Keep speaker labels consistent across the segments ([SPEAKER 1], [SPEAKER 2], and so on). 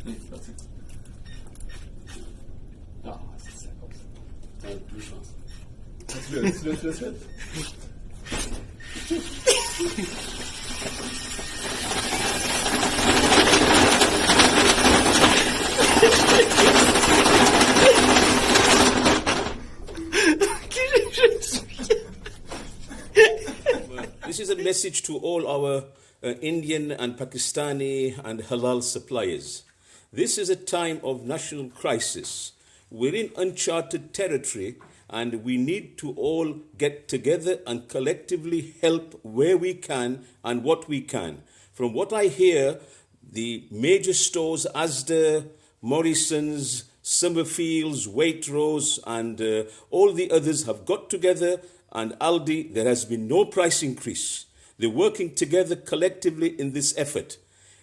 [SPEAKER 1] That's it. Ja, das ist sehr gut. Ja, du schaust. Das wird.
[SPEAKER 2] This is a message to all our Indian and Pakistani and halal suppliers. This is a time of national crisis. We're in uncharted territory and we need to all get together and collectively help where we can and what we can. From what I hear, the major stores, Asda, Morrison's, Summerfields, Waitrose, and all the others have got together, and Aldi, there has been no price increase. They're working together collectively in this effort.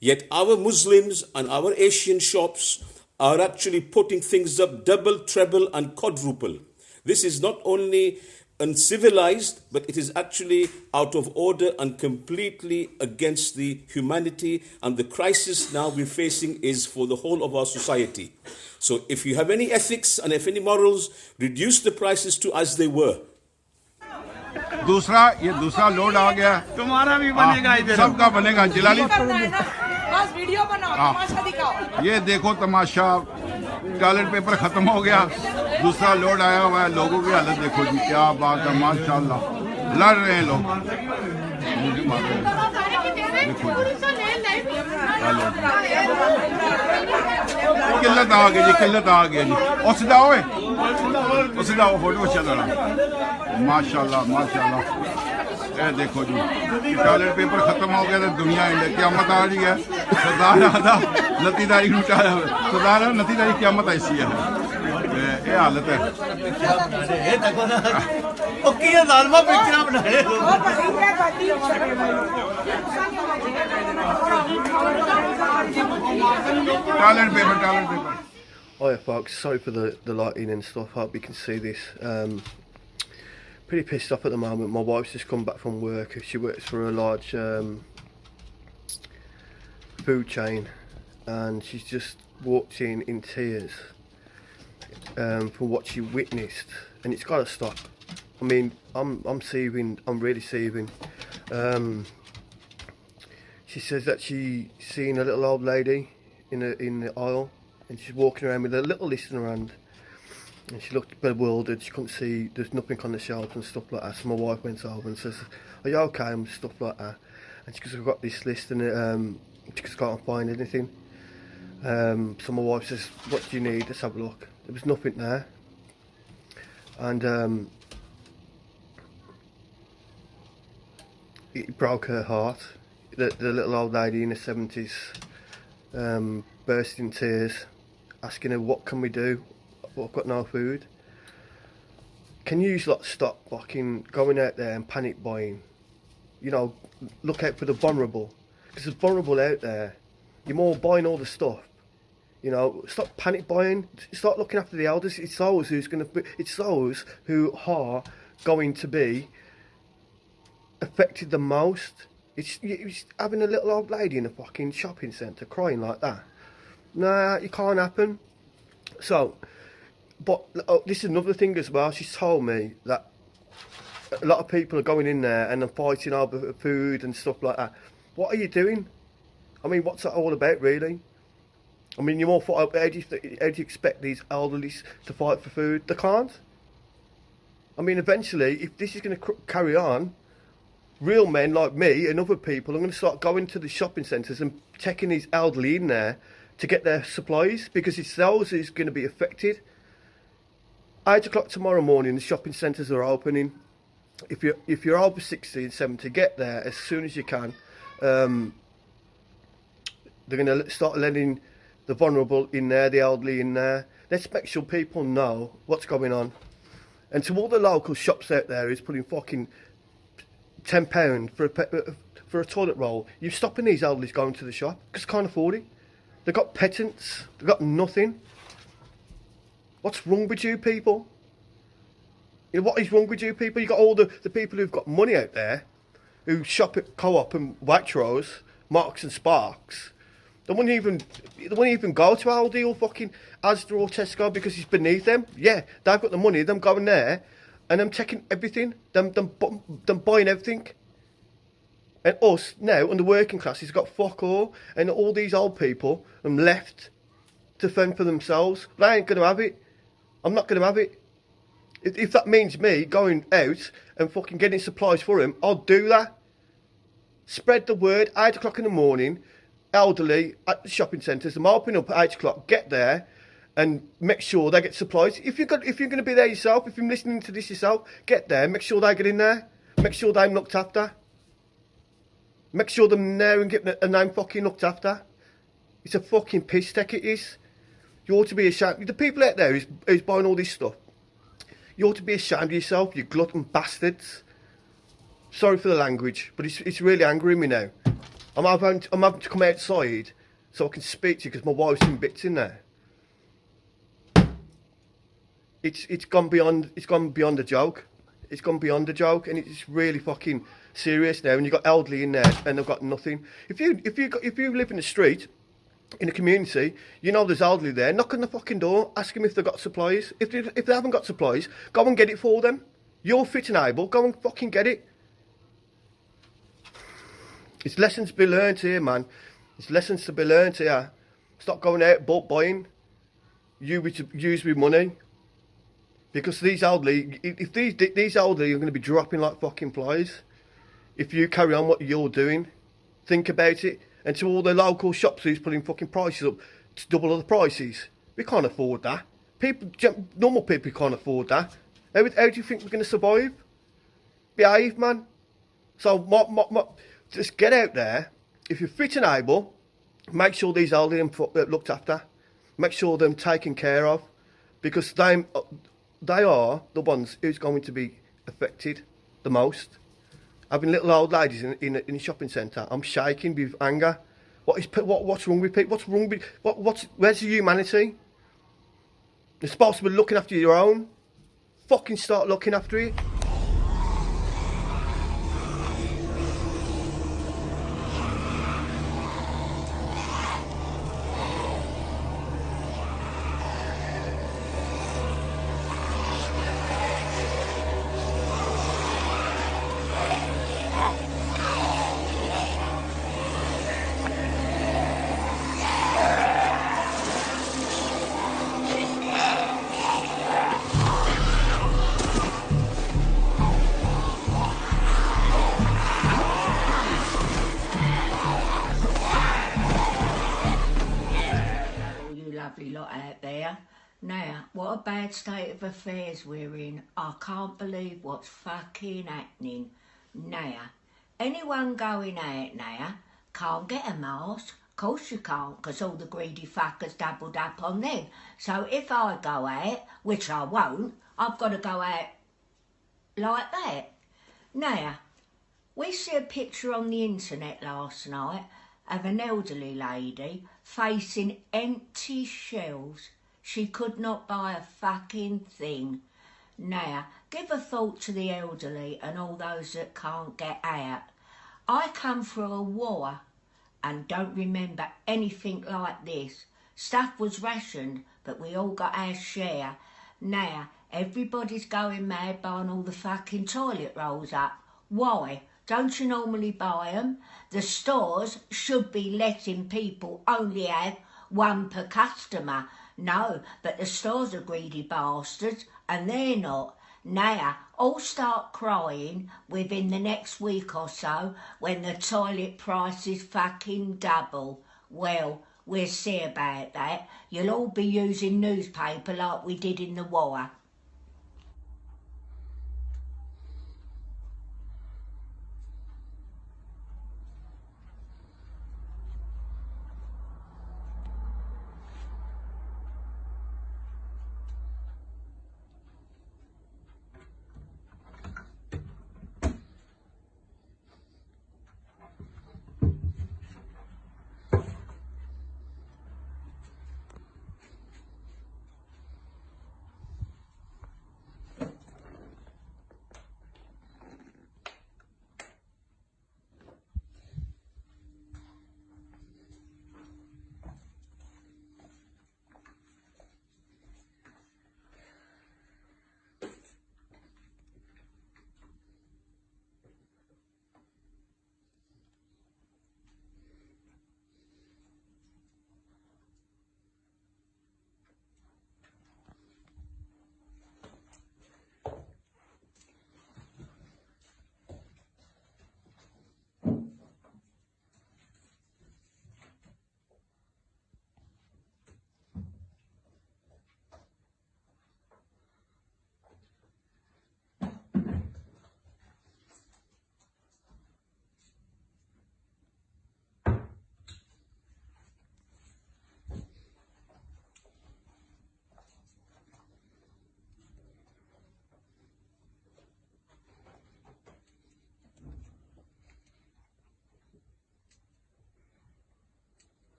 [SPEAKER 2] Yet our Muslims and our Asian shops are actually putting things up double, treble, and quadruple. This is not only uncivilized, but it is actually out of order and completely against the humanity, and the crisis now we're facing is for the whole of our society. So if you have any ethics and if any morals, reduce the prices to as they were.
[SPEAKER 3] दूसरा load आ गया
[SPEAKER 4] तुम्हारा भी बनेगा इधर
[SPEAKER 3] सबका बनेगा जिलानी
[SPEAKER 5] बस video बनाओ तमाशा दिखाओ
[SPEAKER 3] ये देखो तमाशा टॉयलेट पेपर खत्म हो गया दूसरा लोड आया हुआ है लोगों की हालत देखो जी क्या बात है माशाल्लाह लड़ रहे हैं लोग देखो किल्लत आ गई जी और सीधा फोटो चल रहा माशाल्लाह ये देखो जी टॉयलेट पेपर खत्म हो गया तो दुनिया क़यामत आ रही है सरदार आदा नतीदारी सरदार नतीदारी क़यामत ऐसी है ये हालत है toilet paper
[SPEAKER 6] Hiya folks, sorry for the lighting and stuff, hope you can see this. Pretty pissed off at the moment. My wife's just come back from work. She works for a large food chain and she's just walked in tears for what she witnessed, and it's got to stop. I mean, I'm seething, I'm really seething. She says that she seen a little old lady in the aisle, and she's walking around with a little list in her hand, and she looked bewildered. She couldn't see, there's nothing on the shelf and stuff like that. So my wife went over and says, "Are you okay?" and stuff like that. And she goes, "I've got this list and she just can't find anything." So my wife says, "What do you need? Let's have a look." There was nothing there, and it broke her heart. The little old lady in the 70s burst in tears, asking her, "What can we do? I've got no food." Can you lot stop fucking going out there and panic buying? You know, look out for the vulnerable, because there's vulnerable out there. You're more buying all the stuff. You know, stop panic buying. Start looking after the elders. It's those who are going to be affected the most. It's having a little old lady in a fucking shopping centre crying like that. Nah, it can't happen. So, but this is another thing as well. She's told me that a lot of people are going in there and are fighting over food and stuff like that. What are you doing? I mean, what's that all about, really? I mean, how do you expect these elderly to fight for food? They can't. I mean, eventually, if this is going to carry on, real men like me and other people are going to start going to the shopping centres and taking these elderly in there to get their supplies, because it's those who's going to be affected. 8 o'clock tomorrow morning, the shopping centres are opening. If you're over 60 and 70, get there as soon as you can. They're going to start letting the vulnerable in there, the elderly in there. Let's make sure people know what's going on. And to all the local shops out there who's putting fucking £10 for a toilet roll, you're stopping these elderly going to the shop because they can't afford it. They've got pittance, they've got nothing. What's wrong with you people? You know, what is wrong with you people? You've got all the people who've got money out there, who shop at Co-op and Waitrose, Marks and Sparks, They wouldn't even go to Aldi or fucking Asda or Tesco because it's beneath them. Yeah, they've got the money. Them going there, and them taking everything. Them buying everything. And us now, and the working class, has got fuck all, and all these old people them left to fend for themselves. But I ain't gonna have it. I'm not gonna have it. If that means me going out and fucking getting supplies for him, I'll do that. Spread the word. 8 o'clock in the morning. Elderly at the shopping centres, I'm opening up at 8 o'clock, get there and make sure they get supplies. If you're going to be there yourself, if you're listening to this yourself, get there, make sure they get in there, make sure they're looked after. Make sure them there and get a name fucking looked after. It's a fucking piss take, it is. You ought to be ashamed. The people out there who's buying all this stuff, you ought to be ashamed of yourself, you glutton bastards. Sorry for the language, but it's really angering me now. I'm having to come outside so I can speak to you because my wife's in bits in there. It's gone beyond a joke. It's gone beyond a joke, and it's really fucking serious now. And you've got elderly in there, and they've got nothing. If you live in the street, in a community, you know there's elderly there. Knock on the fucking door, ask them if they've got supplies. If they haven't got supplies, go and get it for them. You're fit and able, go and fucking get it. It's lessons to be learned here, man. It's lessons to be learned here. Stop going out bulk buying. Use with money. Because these elderly, if these elderly are going to be dropping like fucking flies, if you carry on what you're doing, think about it. And to all the local shops who's putting fucking prices up to double the prices, we can't afford that. Normal people can't afford that. How do you think we're going to survive? Behave, man. So, just get out there. If you're fit and able, make sure these elderly are looked after. Make sure they're taken care of. Because they are the ones who's going to be affected the most. Having little old ladies in a shopping centre, I'm shaking with anger. What's wrong with people? What's wrong with... where's the humanity? You're supposed to be looking after your own. Fucking start looking after it.
[SPEAKER 4] Lovely lot out there. Now, what a bad state of affairs we're in. I can't believe what's fucking happening. Now, anyone going out now can't get a mask. Of course you can't, because all the greedy fuckers doubled up on them. So if I go out, which I won't, I've got to go out like that. Now, we see a picture on the internet last night of an elderly lady facing empty shelves. She could not buy a fucking thing. Now, give a thought to the elderly and all those that can't get out. I come through a war and don't remember anything like this. Stuff was rationed, but we all got our share. Now, everybody's going mad buying all the fucking toilet rolls up. Why? Don't you normally buy them? The stores should be letting people only have one per customer. No, but the stores are greedy bastards, and they're not. Now, all start crying within the next week or so when the toilet prices fucking double. Well, we'll see about that. You'll all be using newspaper like we did in the war.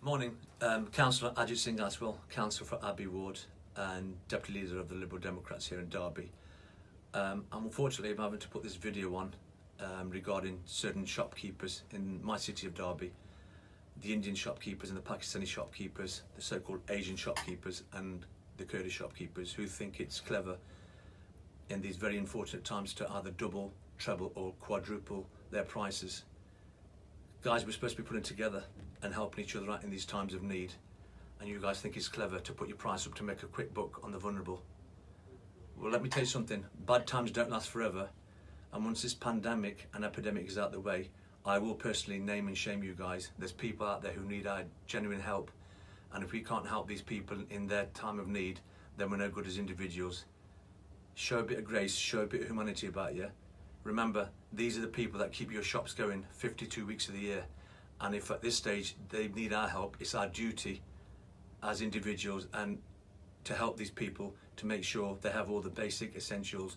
[SPEAKER 7] Morning, Councillor Ajit Singh Aswell, Councillor for Abbey Ward and Deputy Leader of the Liberal Democrats here in Derby. Unfortunately, I'm having to put this video on regarding certain shopkeepers in my city of Derby, the Indian shopkeepers and the Pakistani shopkeepers, the so-called Asian shopkeepers and the Kurdish shopkeepers who think it's clever in these very unfortunate times to either double, treble or quadruple their prices. Guys, we're supposed to be putting together and helping each other out in these times of need, and you guys think it's clever to put your price up to make a quick buck on the vulnerable. Well, let me tell you something, bad times don't last forever, and once this pandemic and epidemic is out the way, I will personally name and shame you guys. There's people out there who need our genuine help, and if we can't help these people in their time of need, then we're no good as individuals. Show a bit of grace, show a bit of humanity about you. Remember, these are the people that keep your shops going 52 weeks of the year, and if at this stage they need our help, it's our duty as individuals and to help these people to make sure they have all the basic essentials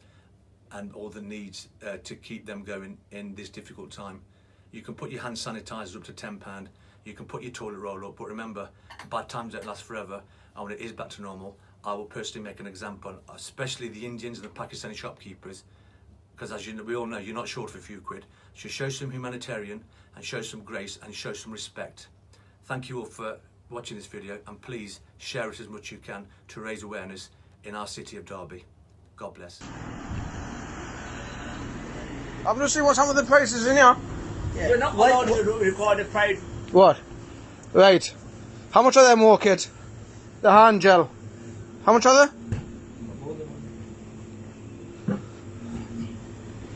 [SPEAKER 7] and all the needs to keep them going in this difficult time. You can put your hand sanitizers up to £10, you can put your toilet roll up, but remember, bad times don't last forever, and when it is back to normal, I will personally make an example, especially the Indians and the Pakistani shopkeepers, because as you know, we all know, you're not short of a few quid. So show some humanitarian and show some grace and show some respect. Thank you all for watching this video, and please share it as much as you can to raise awareness in our city of Derby. God bless.
[SPEAKER 8] I've just seen what's happened with the prices in here.
[SPEAKER 9] You're not allowed to record the price.
[SPEAKER 8] What? Right. How much are they, more kid? The hand gel. How much are they?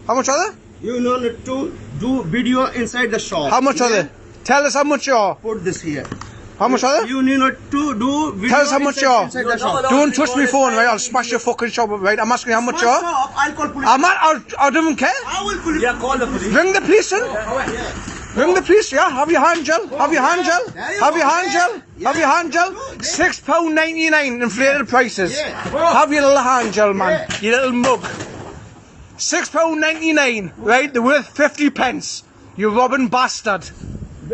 [SPEAKER 8] How much are they?
[SPEAKER 9] You know not to do video inside the shop.
[SPEAKER 8] How much are they? Tell us how much you are.
[SPEAKER 9] Put this here.
[SPEAKER 8] How much are they?
[SPEAKER 9] You need not to do video.
[SPEAKER 8] Tell us how much you are.
[SPEAKER 9] Inside the shop.
[SPEAKER 8] Don't touch my phone, right? I'll smash your fucking shop up, right? I'm asking you how much you are.
[SPEAKER 9] I'll call police.
[SPEAKER 8] I don't even care.
[SPEAKER 9] I will police. Yeah, call the police.
[SPEAKER 8] Ring the police in. Ring the police, yeah? Have your hand gel. Have your hand gel. Have your hand gel. Have your hand gel. £6.99 inflated prices. Have your little hand gel, man. Your little mug. £6.99, right? They're worth 50 pence. You robbing bastard.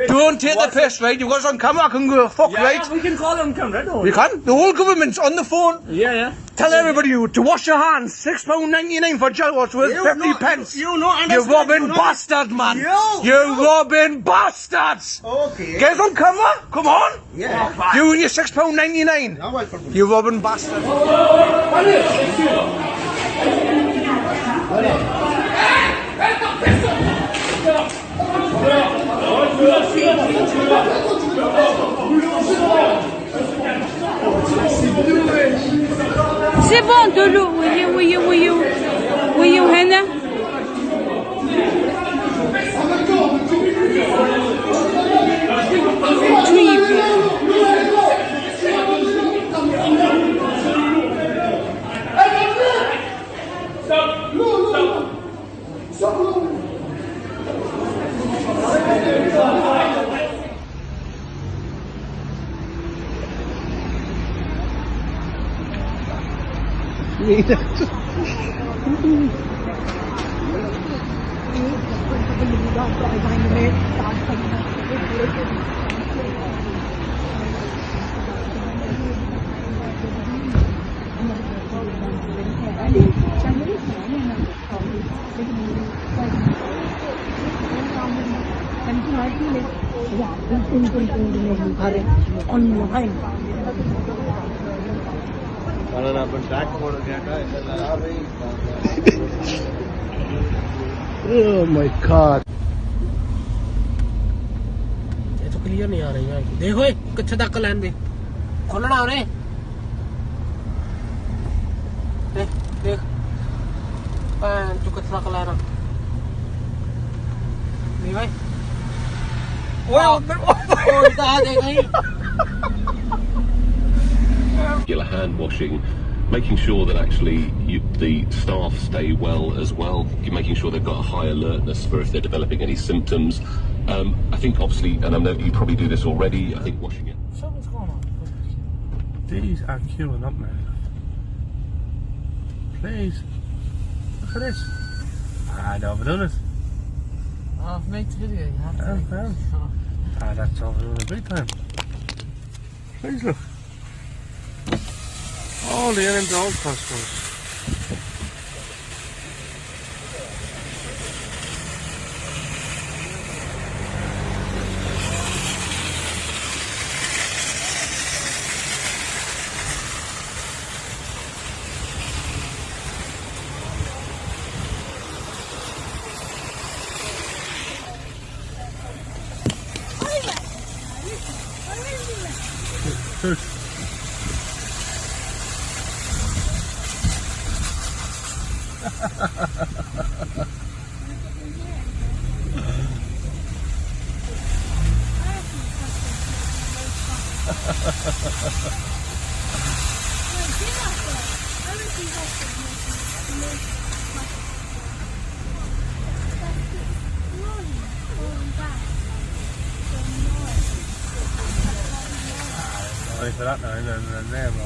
[SPEAKER 8] Don't take the piss, right? You've got us on camera, I can go fuck, right?
[SPEAKER 9] Yeah, we can call on camera, don't
[SPEAKER 8] we? You can? The whole government's on the phone.
[SPEAKER 9] Yeah.
[SPEAKER 8] Tell everybody to wash your hands. £6.99 for gel wash worth 50 pence.
[SPEAKER 9] You know,
[SPEAKER 8] you're robbing bastards, man. You're robbing bastards.
[SPEAKER 9] Okay.
[SPEAKER 8] Get us on camera. Come on.
[SPEAKER 9] Yeah.
[SPEAKER 8] You and your £6.99. You're robbing bastards.
[SPEAKER 5] C'est bon, de l'eau. Oui, Hannah.
[SPEAKER 8] Oh my God.
[SPEAKER 10] ये तो clear नहीं आ रही है देखो किथे तक लैन दे खोलना उन्हें देख तू किथे तक ला रहा नहीं भाई
[SPEAKER 11] regular hand washing, making sure that actually the staff stay well as well, making sure they've got a high alertness for if they're developing any symptoms. I think obviously, and I know you probably do this already, I think washing it.
[SPEAKER 10] Something's going on. These are queuing up, man. Please. Look at this. I'd overdone it. I've made the video, you have to. That's overdone it big time.
[SPEAKER 8] Please look. All the in and out customers. Sorry for that now, and there, bro.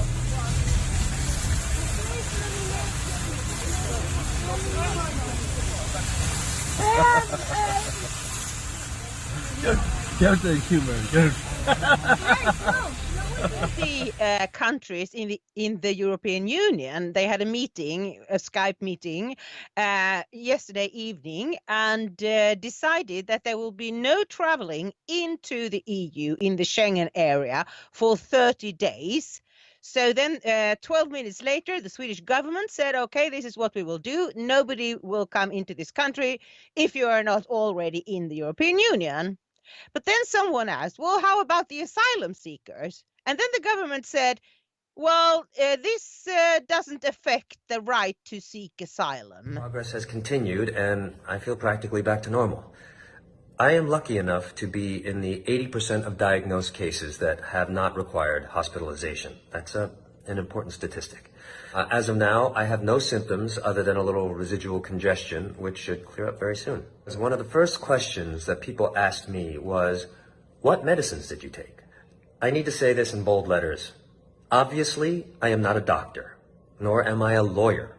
[SPEAKER 8] Go to the humor, go.
[SPEAKER 12] The countries in the European Union, they had a meeting, a Skype meeting, yesterday evening, and decided that there will be no traveling into the EU in the Schengen area for 30 days. So then 12 minutes later, the Swedish government said, okay, this is what we will do. Nobody will come into this country if you are not already in the European Union. But then someone asked, well, how about the asylum seekers? And then the government said, well, this doesn't affect the right to seek asylum.
[SPEAKER 13] Progress has continued, and I feel practically back to normal. I am lucky enough to be in the 80% of diagnosed cases that have not required hospitalization. That's an important statistic. As of now, I have no symptoms other than a little residual congestion, which should clear up very soon. One of the first questions that people asked me was, what medicines did you take? I need to say this in bold letters. Obviously, I am not a doctor, nor am I a lawyer,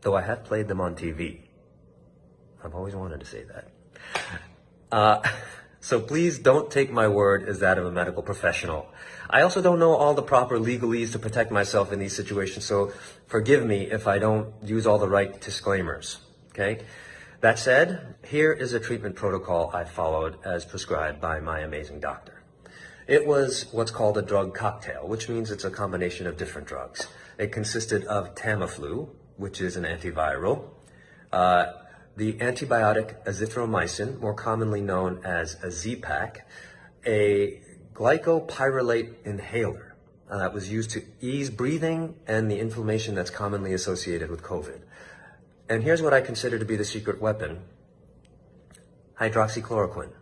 [SPEAKER 13] though I have played them on TV. I've always wanted to say that. So please don't take my word as that of a medical professional. I also don't know all the proper legalese to protect myself in these situations, so forgive me if I don't use all the right disclaimers, okay? That said, here is a treatment protocol I followed as prescribed by my amazing doctor. It was what's called a drug cocktail, which means it's a combination of different drugs. It consisted of Tamiflu, which is an antiviral, the antibiotic azithromycin, more commonly known as a Z-Pak, a glycopyrrolate inhaler that was used to ease breathing and the inflammation that's commonly associated with COVID. And here's what I consider to be the secret weapon: hydroxychloroquine.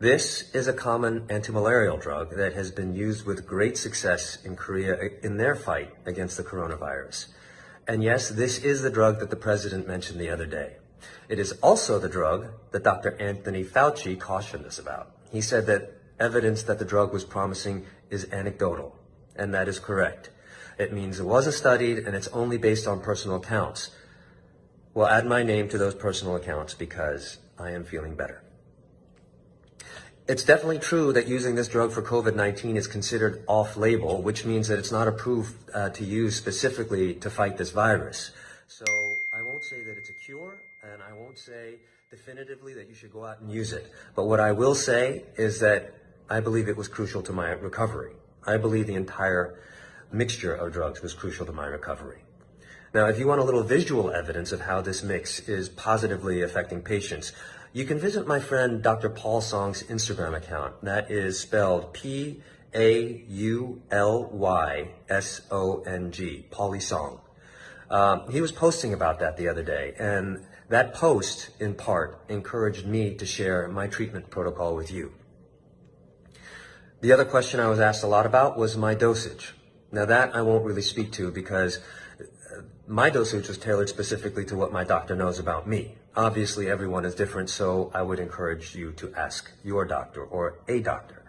[SPEAKER 13] This is a common antimalarial drug that has been used with great success in Korea in their fight against the coronavirus. And yes, this is the drug that the president mentioned the other day. It is also the drug that Dr. Anthony Fauci cautioned us about. He said that evidence that the drug was promising is anecdotal, and that is correct. It means it wasn't studied and it's only based on personal accounts. Well, add my name to those personal accounts because I am feeling better. It's definitely true that using this drug for COVID-19 is considered off-label, which means that it's not approved to use specifically to fight this virus. So I won't say that it's a cure, and I won't say definitively that you should go out and use it. But what I will say is that I believe it was crucial to my recovery. I believe the entire mixture of drugs was crucial to my recovery. Now, if you want a little visual evidence of how this mix is positively affecting patients, you can visit my friend Dr. Paul Song's Instagram account. That is spelled Paulysong, Pauly Song. He was posting about that the other day, and that post, in part, encouraged me to share my treatment protocol with you. The other question I was asked a lot about was my dosage. Now that I won't really speak to because my dosage was tailored specifically to what my doctor knows about me. Obviously, everyone is different, so I would encourage you to ask your doctor or a doctor.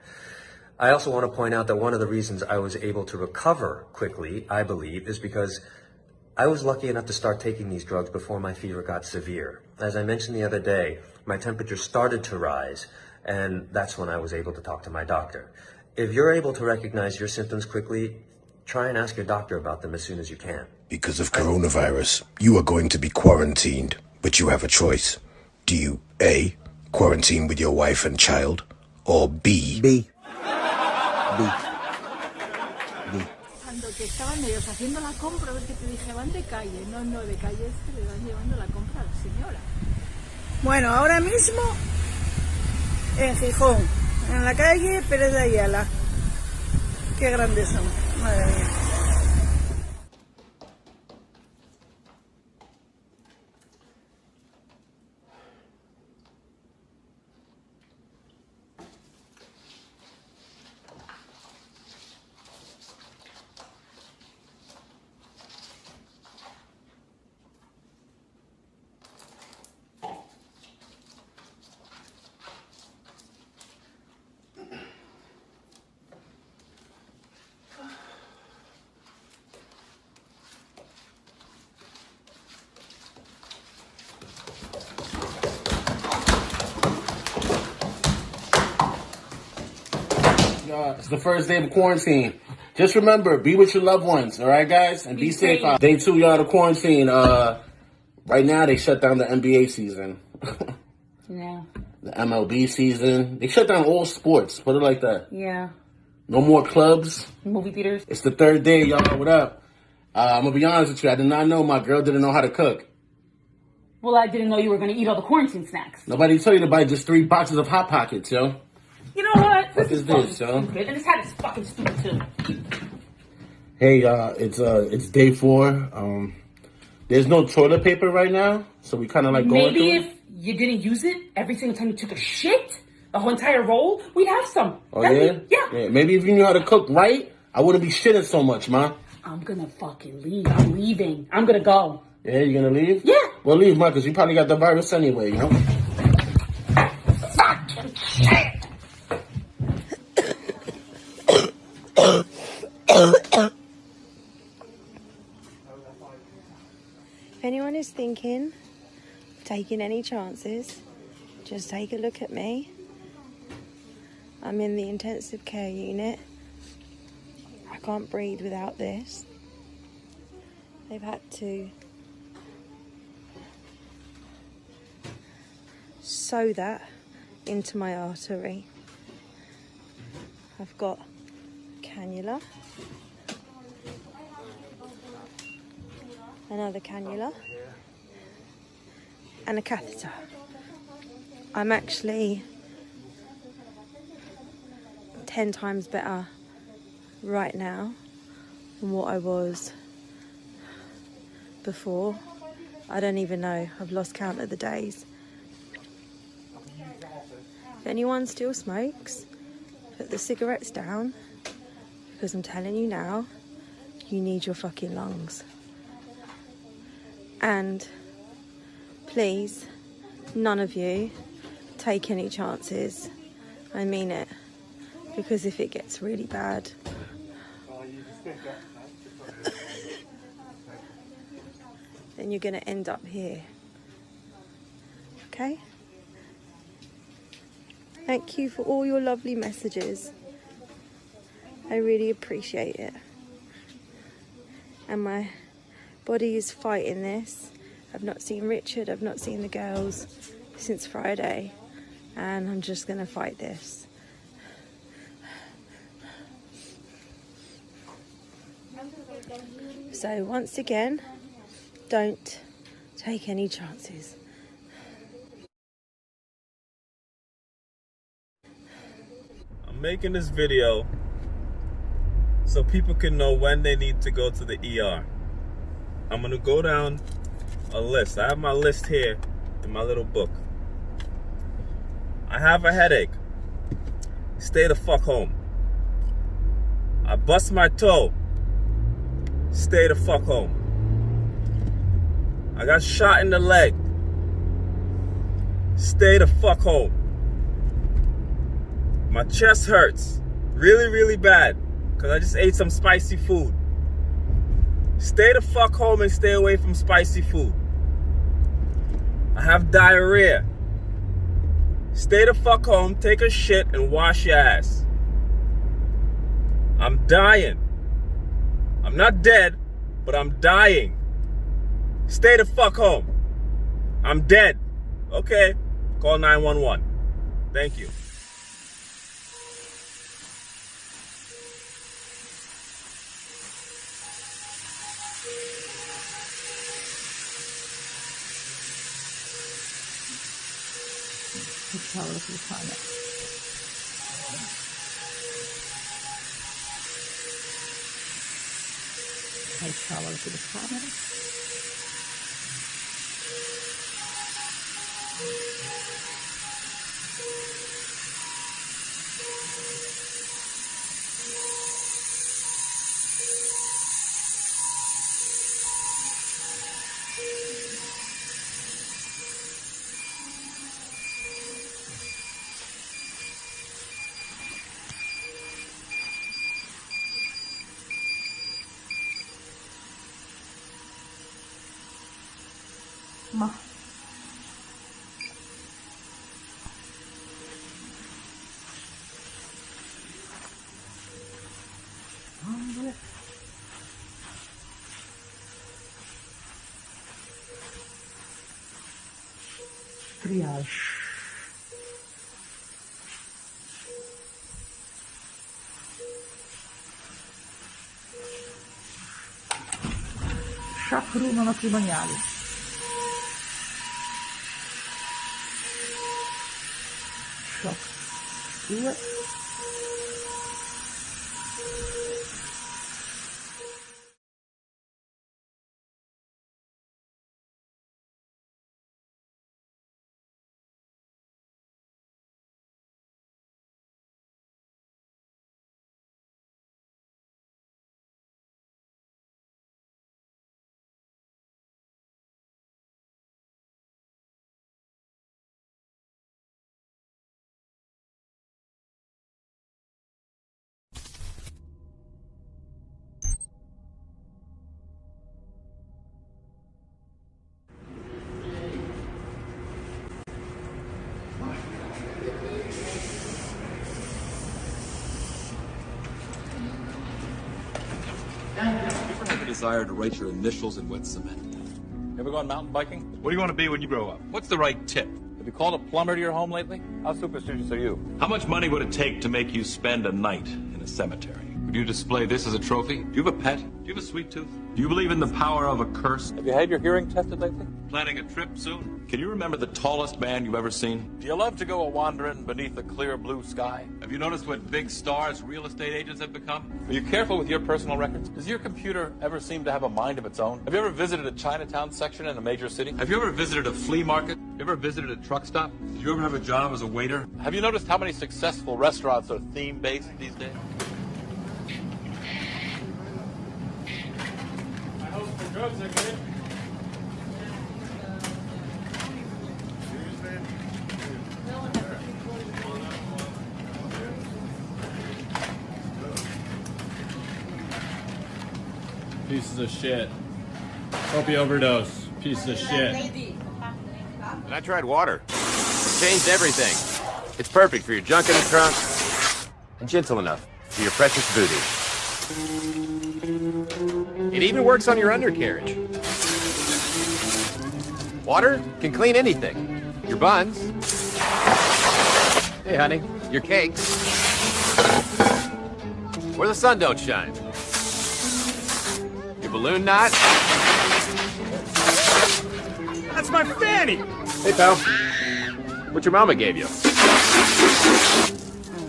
[SPEAKER 13] I also want to point out that one of the reasons I was able to recover quickly, I believe, is because I was lucky enough to start taking these drugs before my fever got severe. As I mentioned the other day, my temperature started to rise, and that's when I was able to talk to my doctor. If you're able to recognize your symptoms quickly, try and ask your doctor about them as soon as you can.
[SPEAKER 14] Because of coronavirus, you are going to be quarantined, but you have a choice. Do you A, quarantine with your wife and child, or B?
[SPEAKER 5] Cuando te estaban ellos haciendo la compra, ves que te dije van de calle, no de calle le van llevando la compra a la señora.
[SPEAKER 15] Bueno, ahora mismo en Gijón, en la calle Pérez de Ayala. Qué grandes son, madre mía.
[SPEAKER 16] It's the first day of quarantine. Just remember, be with your loved ones, all right, guys? And be safe out. Day 2, y'all, of quarantine. Right now, they shut down the NBA season.
[SPEAKER 15] Yeah.
[SPEAKER 16] The MLB season. They shut down all sports. Put it like that.
[SPEAKER 15] Yeah.
[SPEAKER 16] No more clubs.
[SPEAKER 15] Movie theaters.
[SPEAKER 16] It's the 3rd day, y'all. What up? I'm going to be honest with you. I did not know my girl didn't know how to cook.
[SPEAKER 15] Well, I didn't know you were going to eat all the quarantine snacks.
[SPEAKER 16] Nobody told you to buy just 3 boxes of Hot Pockets, yo.
[SPEAKER 15] You know what?
[SPEAKER 16] What is this, yo?
[SPEAKER 15] Stupid. And this hat is fucking stupid, too.
[SPEAKER 16] Hey, it's day 4. There's no toilet paper right now, so we kind of like going through it.
[SPEAKER 15] Maybe if you didn't use it every single time you took a shit, the whole entire roll, we'd have some.
[SPEAKER 16] Oh, yeah?
[SPEAKER 15] Yeah.
[SPEAKER 16] Maybe if you knew how to cook right, I wouldn't be shitting so much, ma.
[SPEAKER 15] I'm gonna fucking leave. I'm leaving. I'm gonna go.
[SPEAKER 16] Yeah, you gonna leave?
[SPEAKER 15] Yeah.
[SPEAKER 16] Well, leave, ma, because you probably got the virus anyway, you know?
[SPEAKER 15] Fucking shit.
[SPEAKER 17] If anyone is thinking of taking any chances, just take a look at me. I'm in the intensive care unit. I can't breathe without this. They've had to sew that into my artery. I've got cannula, another cannula, and a catheter. I'm actually 10 times better right now than what I was before. I don't even know, I've lost count of the days. If anyone still smokes, put the cigarettes down, because I'm telling you now, you need your fucking lungs. And please, none of you take any chances. I mean it, because if it gets really bad, then you're going to end up here. Okay? Thank you for all your lovely messages. I really appreciate it. And my body is fighting this. I've not seen Richard, I've not seen the girls since Friday, and I'm just going to fight this. So once again, don't take any chances.
[SPEAKER 18] I'm making this video so people can know when they need to go to the ER. I'm gonna go down a list. I have my list here in my little book. I have a headache. Stay the fuck home. I bust my toe. Stay the fuck home. I got shot in the leg. Stay the fuck home. My chest hurts really, really bad because I just ate some spicy food. Stay the fuck home and stay away from spicy food. I have diarrhea. Stay the fuck home, take a shit, and wash your ass. I'm dying. I'm not dead, but I'm dying. Stay the fuck home. I'm dead. Okay, call 911. Thank you.
[SPEAKER 5] Ma. Triage. Shock room matrimoniale. Shock 2.
[SPEAKER 19] Desire to write your initials in wet cement. Ever gone mountain biking? What do you want to be when you grow up? What's the right tip? Have you called a plumber to your home lately? How superstitious are you? How much money would it take to make you spend a night in a cemetery? Would you display this as a trophy? Do you have a pet? Do you have a sweet tooth? Do you believe in the power of a curse? Have you had your hearing tested lately? Planning a trip soon? Can you remember the tallest man you've ever seen? Do you love to go a-wandering beneath a clear blue sky? Have you noticed what big stars real estate agents have become? Are you careful with your personal records? Does your computer ever seem to have a mind of its own? Have you ever visited a Chinatown section in a major city? Have you ever visited a flea market? Have you ever visited a truck stop? Did you ever have a job as a waiter? Have you noticed how many successful restaurants are theme-based these days?
[SPEAKER 18] I hope the drugs are good. Pieces of shit. Hope you overdose. Pieces of shit.
[SPEAKER 20] And I tried water. It changed everything. It's perfect for your junk in the trunk and gentle enough for your precious booty. It even works on your undercarriage. Water can clean anything. Your buns. Hey, honey, your cakes. Where the sun don't shine. Your balloon knot.
[SPEAKER 18] That's my fanny!
[SPEAKER 20] Hey, pal. What your mama gave you.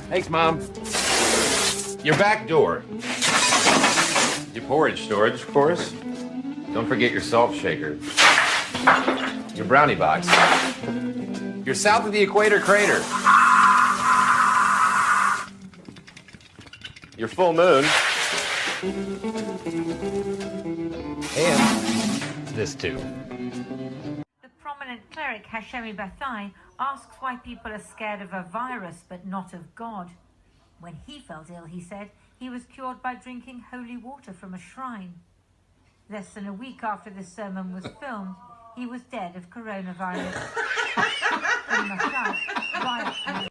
[SPEAKER 20] Thanks, Mom. Your back door. Your porridge storage, of course. Don't forget your salt shaker. Your brownie box. Your south of the equator crater. Your full moon. And this too.
[SPEAKER 21] The prominent cleric Hashemi Bathai asks why people are scared of a virus but not of God. When he felt ill, he said, he was cured by drinking holy water from a shrine. Less than a week after this sermon was filmed, he was dead of coronavirus. In Masad, riots in